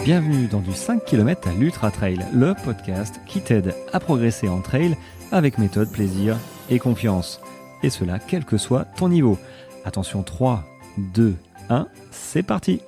Bienvenue dans du 5 km à l'Ultra Trail, le podcast qui t'aide à progresser en trail avec méthode, plaisir et confiance. Et cela quel que soit ton niveau. Attention, 3, 2, 1, c'est parti!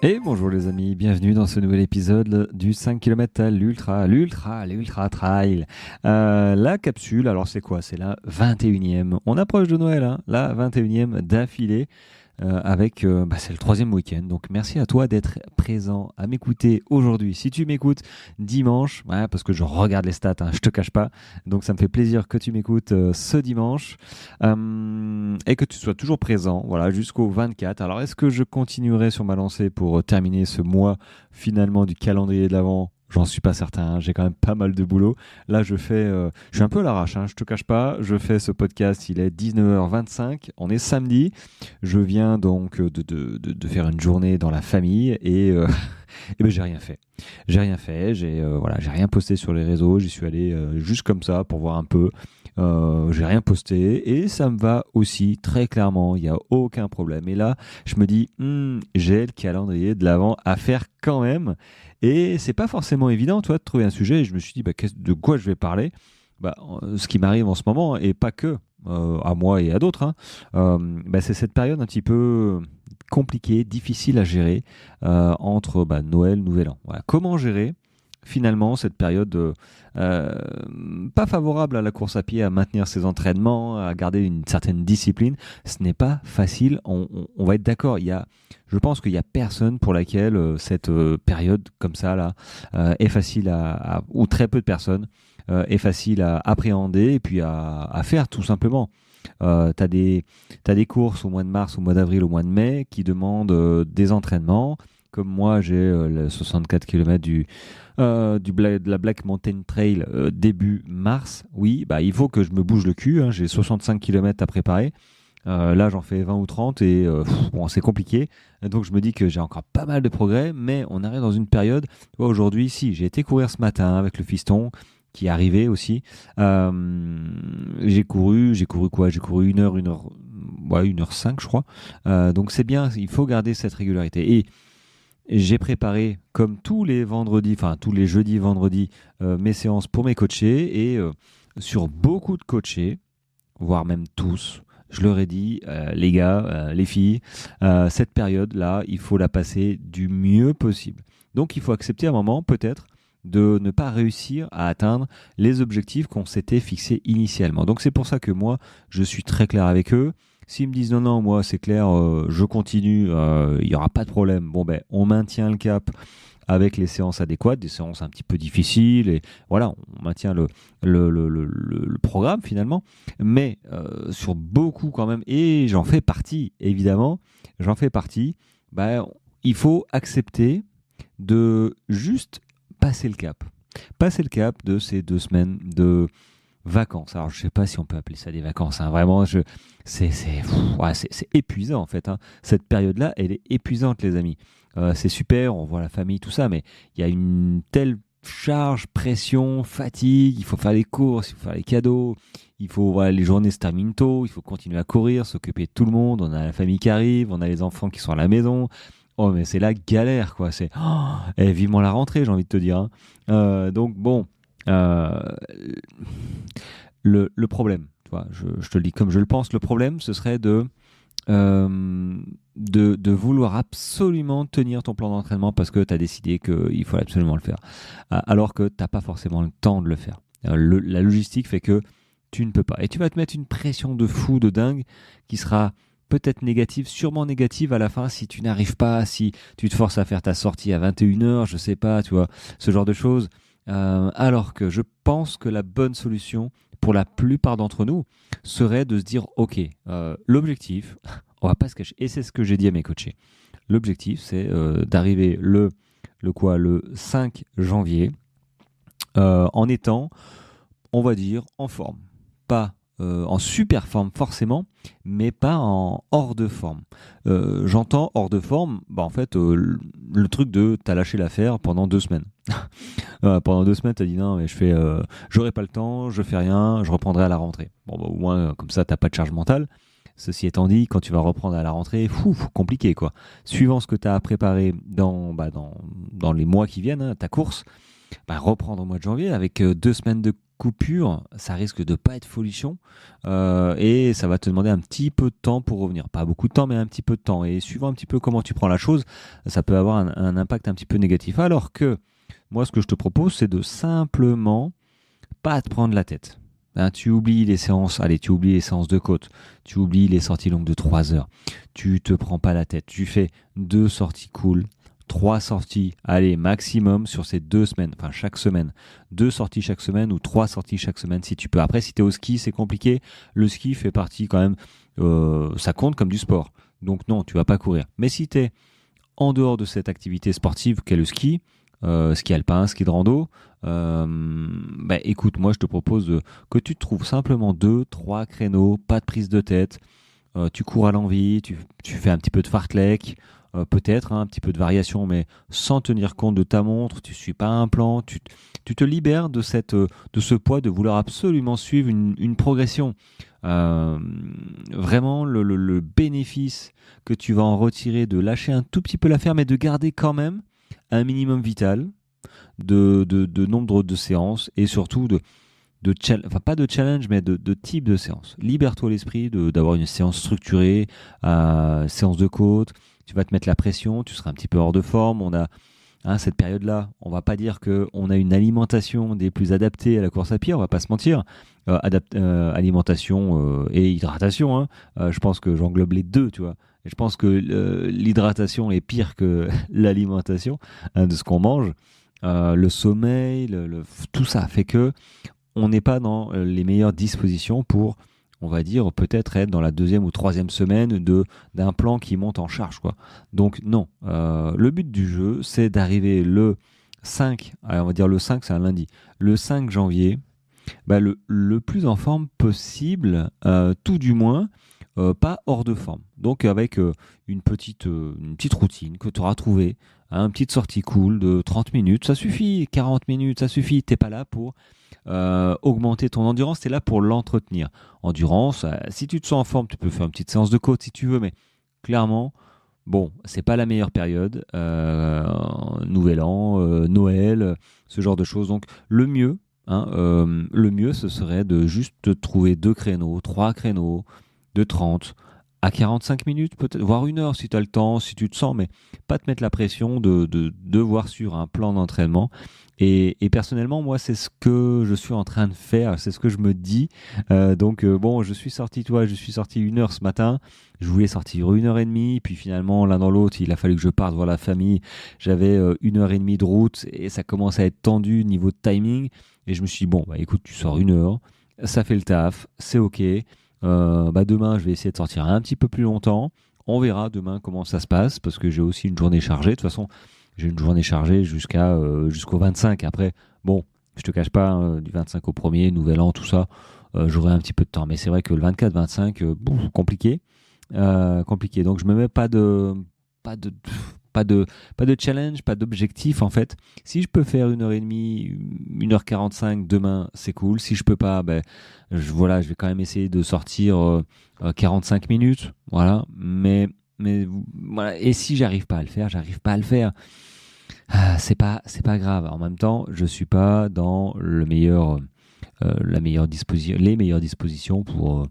Et bonjour les amis, bienvenue dans ce nouvel épisode du 5 km à l'Ultra Trail. La capsule, alors c'est quoi? C'est la 21e. On approche de Noël, hein, la 21e d'affilée. C'est le 3e week-end, donc merci à toi d'être présent, à m'écouter aujourd'hui. Si tu m'écoutes dimanche, parce que je regarde les stats, je te cache pas, donc ça me fait plaisir que tu m'écoutes ce dimanche et que tu sois toujours présent, voilà, jusqu'au 24. Alors est-ce que je continuerai sur ma lancée pour terminer ce mois finalement du calendrier de l'Avent? J'en suis pas certain, j'ai quand même pas mal de boulot. Là, je suis un peu à l'arrache, je te cache pas. Je fais ce podcast, il est 19h25, on est samedi. Je viens donc de faire une journée dans la famille et j'ai rien fait. J'ai rien posté sur les réseaux, j'y suis allé juste comme ça pour voir un peu. J'ai rien posté et ça me va aussi très clairement, il n'y a aucun problème. Et là, je me dis, j'ai le calendrier de l'Avent à faire quand même. Et c'est pas forcément évident, toi, de trouver un sujet. Et je me suis dit, de quoi je vais parler? Ce qui m'arrive en ce moment, et pas que à moi et à d'autres, c'est cette période un petit peu compliquée, difficile à gérer entre Noël, Nouvel An. Voilà. Comment gérer finalement cette période pas favorable à la course à pied, à maintenir ses entraînements, à garder une certaine discipline? Ce n'est pas facile, on va être d'accord. Je pense qu'il n'y a personne pour laquelle cette période comme ça là est facile ou très peu de personnes est facile à appréhender et puis à faire tout simplement. T'as des courses au mois de mars, au mois d'avril, au mois de mai qui demandent des entraînements. Comme moi, j'ai le 64 km de la Black Mountain Trail début mars. Oui, il faut que je me bouge le cul. J'ai 65 km à préparer. Là, j'en fais 20 ou 30 et c'est compliqué. Donc, je me dis que j'ai encore pas mal de progrès, mais on arrive dans une période. Aujourd'hui, j'ai été courir ce matin avec le fiston qui est arrivé aussi. J'ai couru quoi? J'ai couru 1h05, je crois. Donc, c'est bien. Il faut garder cette régularité. Et j'ai préparé, comme tous les jeudis, vendredis, mes séances pour mes coachés et sur beaucoup de coachés, voire même tous, je leur ai dit, les gars, les filles, cette période-là, il faut la passer du mieux possible. Donc, il faut accepter à un moment, peut-être, de ne pas réussir à atteindre les objectifs qu'on s'était fixés initialement. Donc, c'est pour ça que moi, je suis très clair avec eux. S'ils me disent non, moi c'est clair, je continue, il n'y aura pas de problème. On maintient le cap avec les séances adéquates, des séances un petit peu difficiles, et voilà, on maintient le programme finalement. Mais sur beaucoup quand même, et j'en fais partie, évidemment, il faut accepter de juste passer le cap. Passer le cap de ces 2 semaines de vacances. Alors, je ne sais pas si on peut appeler ça des vacances. Vraiment, c'est épuisant en fait. Cette période-là, elle est épuisante, les amis. C'est super, on voit la famille, tout ça, mais il y a une telle charge, pression, fatigue. Il faut faire les courses, il faut faire les cadeaux. Les journées se terminent tôt. Il faut continuer à courir, s'occuper de tout le monde. On a la famille qui arrive, on a les enfants qui sont à la maison. Oh, mais c'est la galère, quoi. C'est vivement la rentrée, j'ai envie de te dire. Donc bon. Le problème, tu vois, je te le dis comme je le pense, le problème, ce serait de vouloir absolument tenir ton plan d'entraînement parce que tu as décidé qu'il faut absolument le faire, alors que tu n'as pas forcément le temps de le faire. La logistique fait que tu ne peux pas. Et tu vas te mettre une pression de fou, de dingue, qui sera peut-être négative, sûrement négative à la fin si tu n'arrives pas, si tu te forces à faire ta sortie à 21h, je sais pas, tu vois, ce genre de choses. Alors que je pense que la bonne solution pour la plupart d'entre nous serait de se dire ok, l'objectif, on va pas se cacher, et c'est ce que j'ai dit à mes coachés, l'objectif c'est d'arriver le 5 janvier en étant, on va dire, en forme, pas en super forme forcément, mais pas en hors de forme. J'entends hors de forme, en fait, le truc de t'as lâché l'affaire pendant 2 semaines. Pendant 2 semaines, t'as dit non, mais j'aurai pas le temps, je fais rien, je reprendrai à la rentrée. Au moins, comme ça, t'as pas de charge mentale. Ceci étant dit, quand tu vas reprendre à la rentrée, compliqué quoi. Suivant ce que tu as préparé dans les mois qui viennent, hein, ta course, reprendre au mois de janvier avec 2 semaines de coupure, ça risque de pas être folichon et ça va te demander un petit peu de temps pour revenir. Pas beaucoup de temps, mais un petit peu de temps. Et suivant un petit peu comment tu prends la chose, ça peut avoir un impact un petit peu négatif. Alors que moi, ce que je te propose, c'est de simplement pas te prendre la tête. Hein, tu oublies les séances, tu oublies les séances de côte, tu oublies les sorties longues de 3 heures, tu te prends pas la tête, tu fais 2 sorties cool, 3 sorties, maximum sur ces 2 semaines, enfin chaque semaine, 2 sorties chaque semaine ou 3 sorties chaque semaine si tu peux. Après, si tu es au ski, c'est compliqué, le ski fait partie quand même, ça compte comme du sport, donc non, tu vas pas courir. Mais si tu es en dehors de cette activité sportive qu'est le ski, ski alpin, ski de rando, écoute, moi je te propose que tu te trouves simplement 2-3 créneaux, pas de prise de tête, tu cours à l'envie, tu fais un petit peu de fartlek, peut-être un petit peu de variation, mais sans tenir compte de ta montre, tu ne suis pas un plan, tu te libères de ce poids de vouloir absolument suivre une progression. Vraiment, le bénéfice que tu vas en retirer de lâcher un tout petit peu l'affaire, mais de garder quand même un minimum vital de nombre de séances et surtout pas de challenge, mais de type de séance. Libère-toi l'esprit d'avoir une séance structurée, séance de côte, tu vas te mettre la pression, tu seras un petit peu hors de forme. On a cette période-là, on va pas dire qu'on a une alimentation des plus adaptées à la course à pied, on va pas se mentir. Alimentation et hydratation, hein. Je pense que j'englobe les deux, tu vois. Et je pense que l'hydratation est pire que l'alimentation, hein, de ce qu'on mange. Le sommeil, tout ça fait que on n'est pas dans les meilleures dispositions pour, on va dire, peut-être être dans la 2e ou 3e semaine d'un plan qui monte en charge, quoi. Donc non, le but du jeu, c'est d'arriver le 5, on va dire le 5, c'est un lundi, le 5 janvier, le plus en forme possible, tout du moins, pas hors de forme. Donc avec une petite routine que tu auras trouvée, hein, une petite sortie cool de 30 minutes, ça suffit, 40 minutes, ça suffit, t'es pas là pour augmenter ton endurance, tu es là pour l'entretenir. Endurance, si tu te sens en forme, tu peux faire une petite séance de côte si tu veux, mais clairement, bon, c'est pas la meilleure période. Nouvel An, Noël, ce genre de choses. Donc le mieux, ce serait de juste te trouver 2 créneaux, 3 créneaux de 30 à 45 minutes, peut-être, voire 1 heure si tu as le temps, si tu te sens, mais pas te mettre la pression de devoir suivre un plan d'entraînement. Et personnellement, moi, c'est ce que je suis en train de faire, c'est ce que je me dis. Bon, je suis sorti 1 heure ce matin, je voulais sortir 1 heure et demie, puis finalement, l'un dans l'autre, il a fallu que je parte voir la famille. J'avais 1 heure et demie de route et ça commence à être tendu niveau de timing. Et je me suis dit, bon, écoute, tu sors 1 heure, ça fait le taf, c'est ok. Demain, je vais essayer de sortir un petit peu plus longtemps. On verra demain comment ça se passe parce que j'ai aussi une journée chargée. De toute façon, j'ai une journée chargée jusqu'au 25. Après, bon, je te cache pas, du 25 au 1er, Nouvel An, tout ça, j'aurai un petit peu de temps. Mais c'est vrai que le 24-25, compliqué. Compliqué. Donc, je me mets pas de challenge, pas d'objectif en fait. Si je peux faire 1 heure et demie, 1 heure 45 demain, c'est cool. Si je peux pas, je vais quand même essayer de sortir 45 minutes. Voilà. Mais voilà. Et si j'arrive pas à le faire, j'arrive pas à le faire. C'est pas grave. En même temps, je suis pas dans les meilleures dispositions pour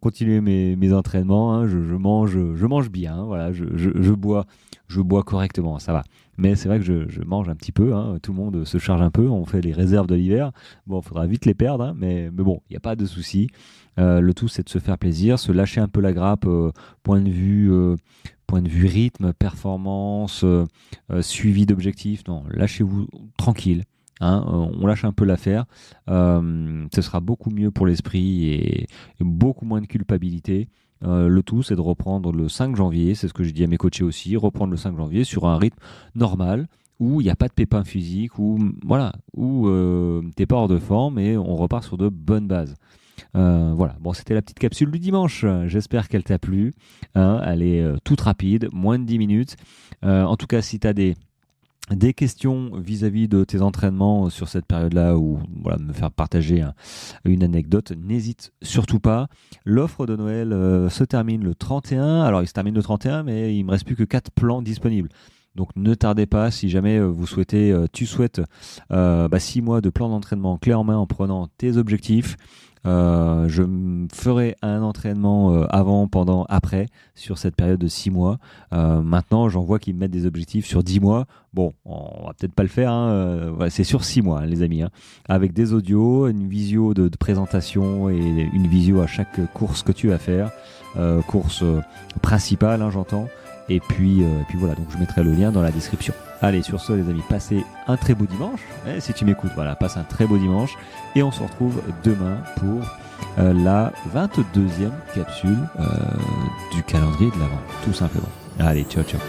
continuer mes entraînements, hein. Je mange bien, voilà, je bois correctement, ça va. Mais c'est vrai que je mange un petit peu, hein. Tout le monde se charge un peu, on fait les réserves de l'hiver. Bon, il faudra vite les perdre, hein, mais bon, il n'y a pas de souci. Le tout, c'est de se faire plaisir, se lâcher un peu la grappe, point de vue rythme, performance, suivi d'objectifs. Non, lâchez-vous tranquille. Hein, on lâche un peu l'affaire, ce sera beaucoup mieux pour l'esprit et beaucoup moins de culpabilité. Le tout, c'est de reprendre le 5 janvier, c'est ce que je dis à mes coachés aussi, reprendre le 5 janvier sur un rythme normal où il n'y a pas de pépins physiques, où t'es pas hors de forme et on repart sur de bonnes bases. Voilà, bon, c'était la petite capsule du dimanche, j'espère qu'elle t'a plu, hein, elle est toute rapide, moins de 10 minutes. En tout cas, si tu as des des questions vis-à-vis de tes entraînements sur cette période-là ou voilà, me faire partager une anecdote, n'hésite surtout pas. L'offre de Noël se termine le 31. Alors, il se termine le 31, mais il me reste plus que 4 plans disponibles. Donc, ne tardez pas si jamais tu souhaites 6 mois de plan d'entraînement clé en main en prenant tes objectifs. Je ferai un entraînement avant, pendant, après sur cette période de 6 mois. Maintenant, j'en vois qui me mettent des objectifs sur 10 mois. Bon, on va peut-être pas le faire. Voilà, c'est sur 6 mois, les amis. Avec des audios, une visio de présentation et une visio à chaque course que tu vas faire. Course principale, j'entends. Et puis voilà, donc je mettrai le lien dans la description. Allez, sur ce, les amis, passez un très beau dimanche. Si tu m'écoutes, voilà, passe un très beau dimanche. Et on se retrouve demain pour la 22e capsule du calendrier de l'Avent, tout simplement. Allez, ciao, ciao.